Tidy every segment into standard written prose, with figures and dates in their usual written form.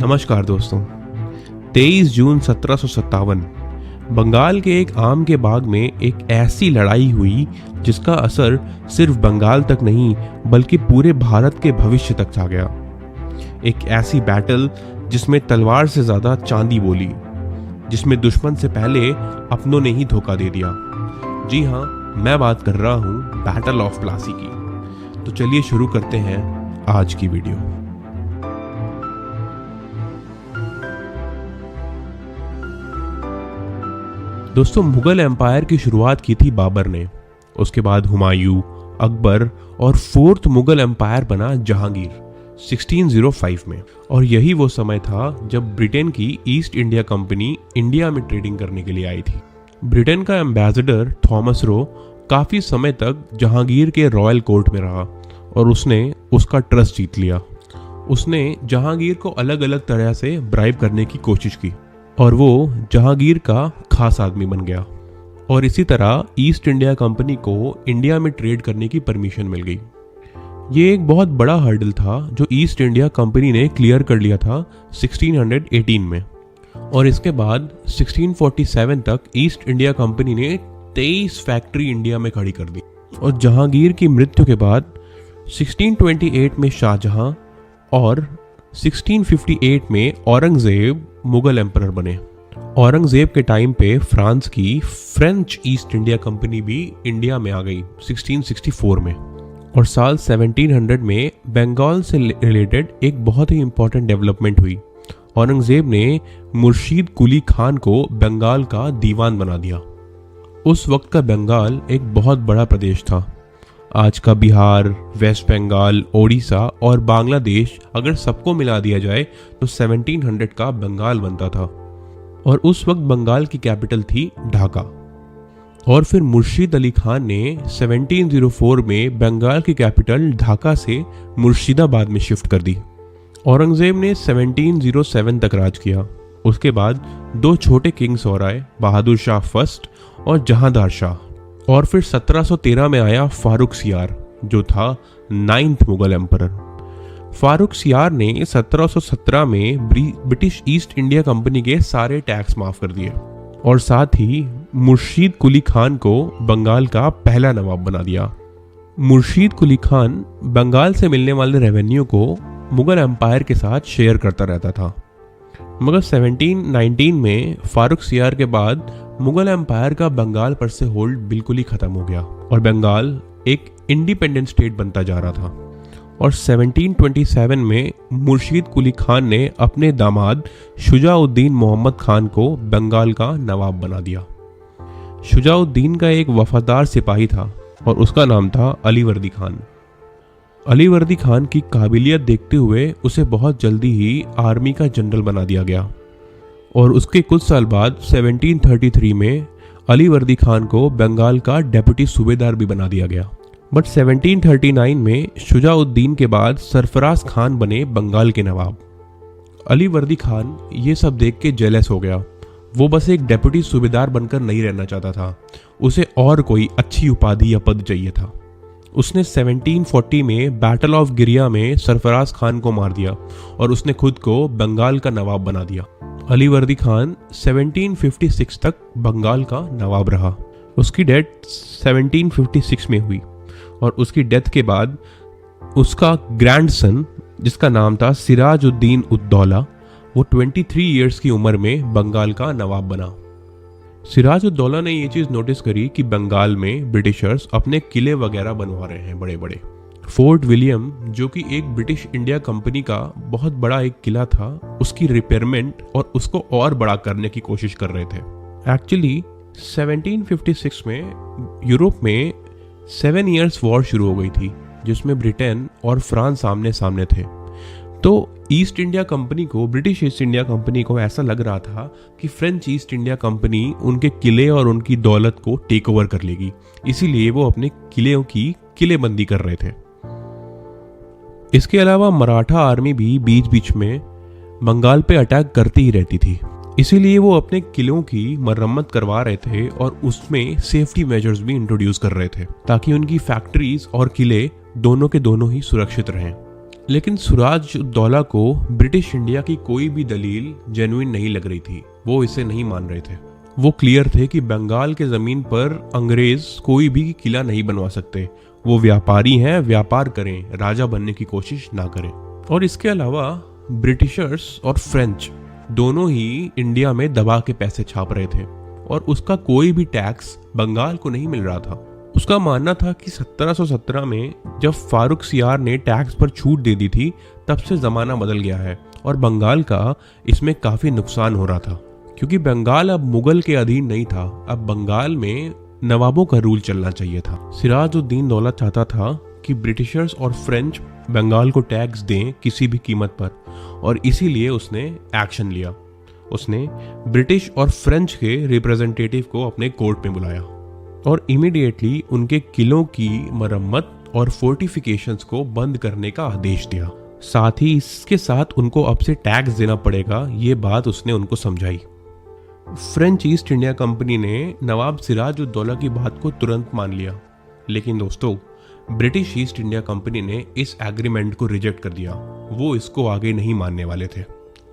नमस्कार दोस्तों। 23 जून 1757 बंगाल के एक आम के बाग में एक ऐसी लड़ाई हुई जिसका असर सिर्फ बंगाल तक नहीं बल्कि पूरे भारत के भविष्य तक छा गया। एक ऐसी बैटल जिसमें तलवार से ज्यादा चांदी बोली, जिसमें दुश्मन से पहले अपनों ने ही धोखा दे दिया। जी हाँ, मैं बात कर रहा हूँ बैटल ऑफ प्लासी की। तो चलिए शुरू करते हैं आज की वीडियो। दोस्तों, मुगल एम्पायर की शुरुआत की थी बाबर ने। उसके बाद हुमायूं, अकबर और फोर्थ मुगल एम्पायर बना जहांगीर 1605 में। और यही वो समय था जब ब्रिटेन की ईस्ट इंडिया कंपनी इंडिया में ट्रेडिंग करने के लिए आई थी। ब्रिटेन का एम्बेसडर थॉमस रो काफी समय तक जहांगीर के रॉयल कोर्ट में रहा और उसने उसका ट्रस्ट जीत लिया। उसने जहांगीर को अलग अलग तरह से ब्राइब करने की कोशिश की और वो जहांगीर का खास आदमी बन गया। और इसी तरह ईस्ट इंडिया कंपनी को इंडिया में ट्रेड करने की परमिशन मिल गई। ये एक बहुत बड़ा हर्डल था जो ईस्ट इंडिया कंपनी ने क्लियर कर लिया था 1618 में। और इसके बाद 1647 तक ईस्ट इंडिया कंपनी ने 23 फैक्ट्री इंडिया में खड़ी कर दी। और जहांगीर की मृत्यु के बाद 1628 में शाहजहां और 1658 में औरंगजेब मुगल एम्परर बने। औरंगजेब के टाइम पे फ्रांस की फ्रेंच ईस्ट इंडिया कंपनी भी इंडिया में आ गई 1664 में। और साल 1700 में बंगाल से रिलेटेड एक बहुत ही इंपॉर्टेंट डेवलपमेंट हुई। औरंगजेब ने मुर्शीद कुली खान को बंगाल का दीवान बना दिया। उस वक्त का बंगाल एक बहुत बड़ा प्रदेश था। आज का बिहार, वेस्ट बंगाल, ओडिशा और बांग्लादेश अगर सबको मिला दिया जाए तो 1700 का बंगाल बनता था। और उस वक्त बंगाल की कैपिटल थी ढाका। और फिर मुर्शीद अली खान ने 1704 में बंगाल की कैपिटल ढाका से मुर्शिदाबाद में शिफ्ट कर दी। औरंगजेब ने 1707 तक राज किया। उसके बाद दो छोटे किंग्स और आए, बहादुर शाह फर्स्ट और जहांदार शाह। और फिर 1713 में आया फारूक सियार जो था 9th मुगल एम्परर। फारूक सियार ने 1717 में ब्रिटिश ईस्ट इंडिया कंपनी के सारे टैक्स माफ कर दिए और साथ ही मुर्शीद कुली खान को बंगाल का पहला नवाब बना दिया। मुर्शीद कुली खान बंगाल से मिलने वाले रेवेन्यू को मुगल एम्पायर के साथ शेयर करता रहता था। मगर 1719 में फारूक सियार के बाद मुगल एम्पायर का बंगाल पर से होल्ड बिल्कुल ही खत्म हो गया और बंगाल एक इंडिपेंडेंट स्टेट बनता जा रहा था। और 1727 में मुर्शीद कुली खान ने अपने दामाद शुजाउद्दीन मोहम्मद खान को बंगाल का नवाब बना दिया। शुजाउद्दीन का एक वफादार सिपाही था और उसका नाम था अलीवर्दी खान। अलीवर्दी खान की काबिलियत देखते हुए उसे बहुत जल्दी ही आर्मी का जनरल बना दिया गया। और उसके कुछ साल बाद 1733 में अलीवर्दी खान को बंगाल का डेप्यूटी सूबेदार भी बना दिया गया। बट 1739 में शुजाउद्दीन के बाद सरफराज खान बने बंगाल के नवाब। अलीवर्दी खान ये सब देख के जेलस हो गया। वो बस एक डेप्यूटी सूबेदार बनकर नहीं रहना चाहता था, उसे और कोई अच्छी उपाधि या पद चाहिए था। उसने 1740 में बैटल ऑफ गिरिया में सरफराज खान को मार दिया और उसने खुद को बंगाल का नवाब बना दिया। अलीवर्दी खान 1756 तक बंगाल का नवाब रहा। उसकी डेथ 1756 में हुई और उसकी डेथ के बाद उसका ग्रैंडसन जिसका नाम था सिराजुद्दीन उद्दौला, वो 23 इयर्स की उम्र में बंगाल का नवाब बना। सिराजुद्दौला ने ये चीज़ नोटिस करी कि बंगाल में ब्रिटिशर्स अपने किले वगैरह बनवा रहे हैं बड़े बड़े। फोर्ट विलियम जो कि एक ब्रिटिश इंडिया कंपनी का बहुत बड़ा एक किला था, उसकी रिपेयरमेंट और उसको और बड़ा करने की कोशिश कर रहे थे। एक्चुअली 1756 में यूरोप में 7 इयर्स वॉर शुरू हो गई थी जिसमें ब्रिटेन और फ्रांस आमने सामने थे। तो ईस्ट इंडिया कंपनी को, ब्रिटिश ईस्ट इंडिया कंपनी को ऐसा लग रहा था कि फ्रेंच ईस्ट इंडिया कंपनी उनके किले और उनकी दौलत को टेक ओवर कर लेगी, इसीलिए वो अपने किलेों की किलेबंदी कर रहे थे। इसके अलावा मराठा आर्मी भी बीच बीच में बंगाल पे अटैक करती ही रहती थी, इसीलिए वो अपने किलों की मरम्मत करवा रहे थे और उसमें सेफ्टी मेजर्स भी इंट्रोड्यूस कर रहे थे ताकि उनकी फैक्ट्रीज और किले दोनों के दोनों ही सुरक्षित रहें। लेकिन सिराजुद्दौला को ब्रिटिश इंडिया की कोई भी दलील जेन्युइन नहीं लग रही थी। वो इसे नहीं मान रहे थे। वो क्लियर थे कि बंगाल के जमीन पर अंग्रेज कोई भी किला नहीं बनवा सकते। वो व्यापारी हैं, व्यापार करें, राजा बनने की कोशिश ना करें। और इसके अलावा ब्रिटिशर्स और फ्रेंच दोनों ही इंडिया में दबा के पैसे छाप रहे थे और उसका कोई भी टैक्स बंगाल को नहीं मिल रहा था। उसका मानना था कि 1717 में जब फारूक सियार ने टैक्स पर छूट दे दी थी तब से जमाना बदल गया है और बंगाल का इसमें काफी नुकसान हो रहा था, क्योंकि बंगाल अब मुगल के अधीन नहीं था। अब बंगाल में नवाबों का रूल चलना चाहिए था। सिराजुद्दीन दौला चाहता था कि ब्रिटिशर्स और फ्रेंच बंगाल को टैक्स दें किसी भी कीमत पर, और इसीलिए उसने एक्शन लिया। उसने ब्रिटिश और फ्रेंच के रिप्रेजेंटेटिव को अपने कोर्ट में बुलाया और इमीडिएटली उनके किलों की मरम्मत और फोर्टिफिकेशंस को बंद करने का आदेश दिया। साथ ही इसके साथ उनको अब से टैक्स देना पड़ेगा, ये बात उसने उनको समझाई। फ्रेंच ईस्ट इंडिया कंपनी ने नवाब सिराजुद्दौला की बात को तुरंत मान लिया, लेकिन दोस्तों ब्रिटिश ईस्ट इंडिया कंपनी ने इस एग्रीमेंट को रिजेक्ट कर दिया। वो इसको आगे नहीं मानने वाले थे।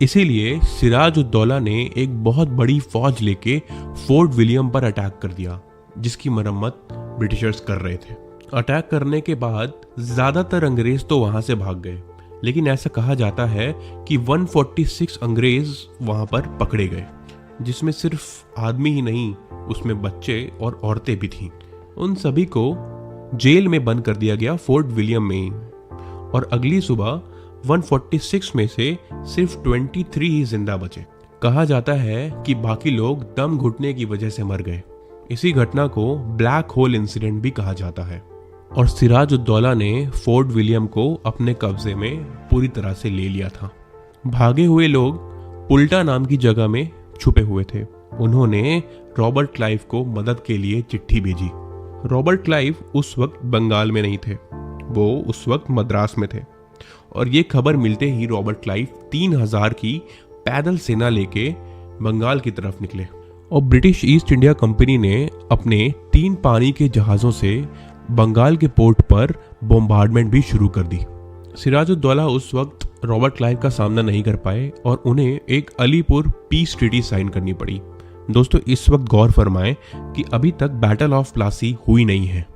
इसीलिए सिराजुद्दौला ने एक बहुत बड़ी फौज लेके फोर्ट विलियम पर अटैक कर दिया, जिसकी मरम्मत ब्रिटिशर्स कर रहे थे। अटैक करने के बाद ज्यादातर अंग्रेज तो वहां से भाग गए, लेकिन ऐसा कहा जाता है कि 146 अंग्रेज वहां पर पकड़े गए, जिसमें सिर्फ आदमी ही नहीं, उसमें बच्चे और औरतें भी थीं। उन सभी को जेल में बंद कर दिया गया फोर्ट विलियम में, और अगली सुबह 146 में से सिर्फ 23 ही जिंदा बचे। कहा जाता है कि बाकी लोग दम घुटने की वजह से मर गए। इसी घटना को ब्लैक होल इंसिडेंट भी कहा जाता है। और सिराजुद्दौला ने फोर्ट विलियम को अपने कब्जे में पूरी तरह से ले लिया था। भागे हुए लोग पुल्टा नाम की जगह में छुपे हुए थे। उन्होंने रॉबर्ट क्लाइव को मदद के लिए चिट्ठी भेजी। रॉबर्ट क्लाइव उस वक्त बंगाल में नहीं थे, वो उस वक्त मद्रास में थे, और ये खबर मिलते ही रॉबर्ट क्लाइव 3000 की पैदल सेना लेके बंगाल की तरफ निकले। और ब्रिटिश ईस्ट इंडिया कंपनी ने अपने 3 पानी के जहाज़ों से बंगाल के पोर्ट पर बॉम्बार्डमेंट भी शुरू कर दी। सिराजुद्दौला उस वक्त रॉबर्ट क्लाइव का सामना नहीं कर पाए और उन्हें एक अलीपुर पीस ट्रीटी साइन करनी पड़ी। दोस्तों इस वक्त गौर फरमाएं कि अभी तक बैटल ऑफ प्लासी हुई नहीं है,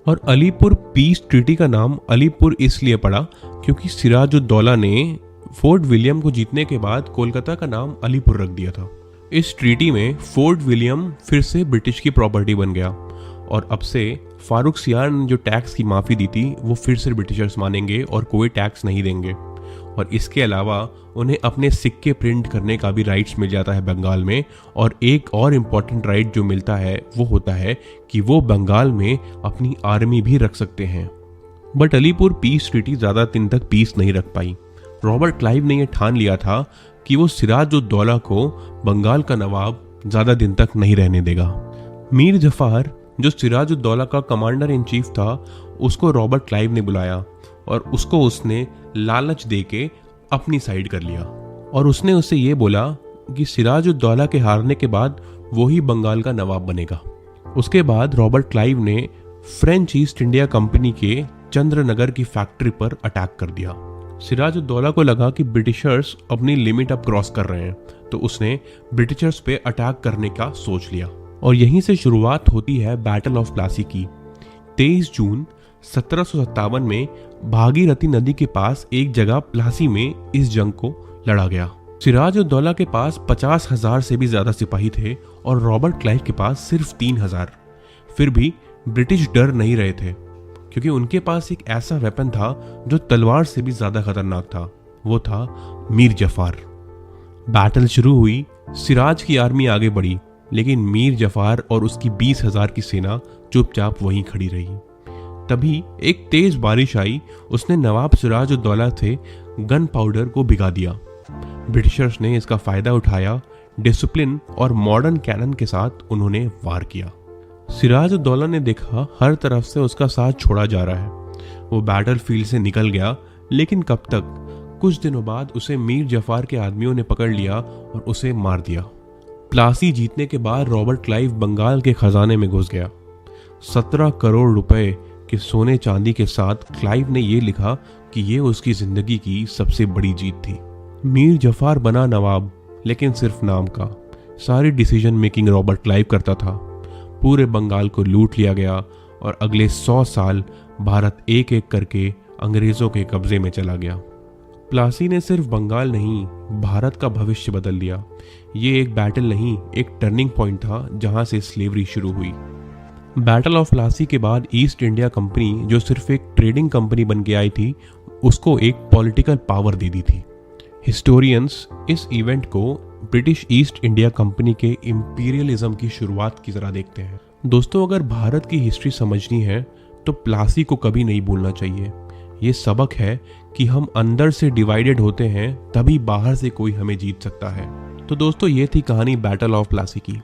और अलीपुर पीस ट्रीटी का नाम अलीपुर इसलिए पड़ा क्योंकि सिराजुद्दौला ने फोर्ट विलियम को जीतने के बाद कोलकाता का नाम अलीपुर रख दिया था। इस ट्रीटी में फोर्ट विलियम फिर से ब्रिटिश की प्रॉपर्टी बन गया, और अब से फारूक सियार ने जो टैक्स की माफ़ी दी थी वो फिर से ब्रिटिशर्स मानेंगे और कोई टैक्स नहीं देंगे। और इसके अलावा उन्हें अपने सिक्के प्रिंट करने का भी राइट्स मिल जाता है बंगाल में। और एक और इम्पॉर्टेंट राइट जो मिलता है वो होता है कि वो बंगाल में अपनी आर्मी भी रख सकते हैं। बट अलीपुर पीस ट्रीटी ज़्यादा दिन तक पीस नहीं रख पाई। रॉबर्ट क्लाइव ने यह ठान लिया था कि वो सिराजुद्दौला को बंगाल का नवाब ज़्यादा दिन तक नहीं रहने देगा। मीर जफर जो सिराजुद्दौला का कमांडर इन चीफ था, उसको रॉबर्ट क्लाइव ने बुलाया और उसको उसने लालच देके अपनी साइड कर लिया, और उसने उससे ये बोला कि सिराजुद्दौला के हारने के बाद वो ही बंगाल का नवाब बनेगा। उसके बाद रॉबर्ट क्लाइव ने फ्रेंच ईस्ट इंडिया कंपनी के चंद्रनगर की फैक्ट्री पर अटैक कर दिया। सिराजुद्दौला को लगा कि ब्रिटिशर्स अपनी लिमिट अब क्रॉस कर रहे हैं, तो उसने ब्रिटिशर्स पे अटैक करने का सोच लिया, और यहीं से शुरुआत होती है बैटल ऑफ प्लासी की। 23 जून 1757 में भागीरथी नदी के पास एक जगह प्लासी में इस जंग को लड़ा गया। सिराजुद्दौला के पास 50,000 से भी ज्यादा सिपाही थे और रॉबर्ट क्लाइव के पास सिर्फ 3,000। फिर भी ब्रिटिश डर नहीं रहे थे, क्योंकि उनके पास एक ऐसा वेपन था जो तलवार से भी ज्यादा खतरनाक था। वो था मीर जफर। बैटल शुरू हुई, सिराज की आर्मी आगे बढ़ी, लेकिन मीर जफर और उसकी 20,000 की सेना चुपचाप वहीं खड़ी रही। तभी एक तेज बारिश आई, उसने नवाब सिराजुद्दौला से गन पाउडर को भिगा दिया। ब्रिटिशर्स ने इसका फायदा उठाया। डिसिप्लिन और मॉडर्न कैनन के साथ उन्होंने वार किया। सिराजुद्दौला ने देखा हर तरफ से उसका साथ छोड़ा जा रहा है। वो बैटल फील्ड से निकल गया, लेकिन कब तक? कुछ दिनों बाद उसे मीर जफर के आदमियों ने पकड़ लिया और उसे मार दिया। प्लासी जीतने के बाद रॉबर्ट क्लाइव बंगाल के खजाने में घुस गया। 17 करोड़ रुपए कि सोने चांदी के साथ क्लाइव ने ये लिखा कि ये उसकी जिंदगी की सबसे बड़ी जीत थी। मीर जफार बना नवाब, लेकिन सिर्फ नाम का। सारी डिसीजन मेकिंग रॉबर्ट क्लाइव करता था। पूरे बंगाल को लूट लिया गया और अगले 100 साल भारत एक एक करके अंग्रेजों के कब्जे में चला गया। प्लासी ने सिर्फ बंगाल नहीं, भारत का भविष्य बदल दिया। ये एक बैटल नहीं, एक टर्निंग पॉइंट था जहां से स्लेवरी शुरू हुई। बैटल ऑफ प्लासी के बाद ईस्ट इंडिया कंपनी, जो सिर्फ एक ट्रेडिंग कंपनी बन के आई थी, उसको एक पॉलिटिकल पावर दे दी थी। हिस्टोरियंस इस इवेंट को ब्रिटिश ईस्ट इंडिया कंपनी के इंपीरियलिज्म की शुरुआत की तरह देखते हैं। दोस्तों, अगर भारत की हिस्ट्री समझनी है तो प्लासी को कभी नहीं भूलना चाहिए। ये सबक है कि हम अंदर से डिवाइडेड होते हैं, तभी बाहर से कोई हमें जीत सकता है। तो दोस्तों, ये थी कहानी बैटल ऑफ प्लासी की।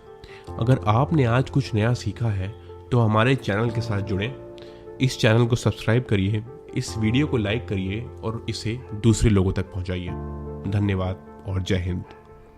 अगर आपने आज कुछ नया सीखा है तो हमारे चैनल के साथ जुड़ें, इस चैनल को सब्सक्राइब करिए, इस वीडियो को लाइक करिए और इसे दूसरे लोगों तक पहुंचाइए। धन्यवाद और जय हिंद।